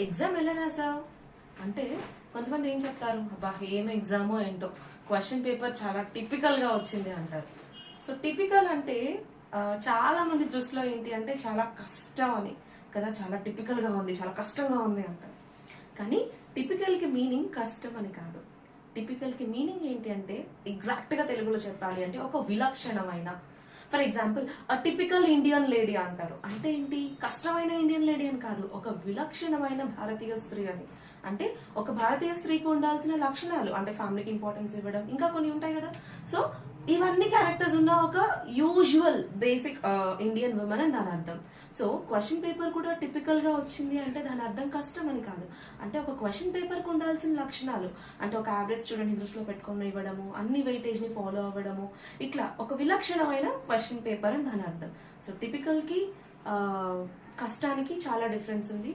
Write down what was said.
Exam ఎలా రాసావు అంటే కొంతమంది ఏం చెప్తారు, అబ్బా ఏం ఎగ్జామో ఏంటో క్వశ్చన్ పేపర్ చాలా టిపికల్ గా వచ్చింది అంటారు. సో టిపికల్ అంటే చాలా మంది దృష్టిలో ఏంటి అంటే చాలా కష్టం అని కదా, చాలా టిపికల్ గా ఉంది, చాలా కష్టంగా ఉంది అంటారు. కానీ టిపికల్ కి మీనింగ్ కష్టం అని కాదు. టిపికల్ కి మీనింగ్ ఏంటి అంటే ఎగ్జాక్ట్ గా తెలుగులో చెప్పాలి అంటే ఒక విలక్షణమైన, for example typical Indian lady అంటారు అంటే ఏంటి, కష్టమైన ఇండియన్ లేడీ అని కాదు, ఒక విలక్షణమైన భారతీయ స్త్రీ అని. అంటే ఒక భారతీయ స్త్రీకి ఉండాల్సిన లక్షణాలు అంటే ఫ్యామిలీకి ఇంపార్టెన్స్ ఇవ్వడం, ఇంకా కొన్ని ఉంటాయి కదా. సో ఇవన్నీ క్యారెక్టర్స్ ఉన్న ఒక యూజువల్ బేసిక్ ఇండియన్ ఉమెన్ అని దాని అర్థం. సో క్వశ్చన్ పేపర్ కూడా టిపికల్ గా వచ్చింది అంటే దాని అర్థం కష్టం అని కాదు. అంటే ఒక క్వశ్చన్ పేపర్ కు ఉండాల్సిన లక్షణాలు అంటే ఒక యావరేజ్ స్టూడెంట్ దృష్టిలో పెట్టుకొని ఇవ్వడము, అన్ని వెయిటేజ్ ని ఫాలో అవ్వడము, ఇట్లా ఒక విలక్షణమైన క్వశ్చన్ పేపర్ అని దాని అర్థం. సో టిపికల్ కి కష్టానికి చాలా డిఫరెన్స్ ఉంది.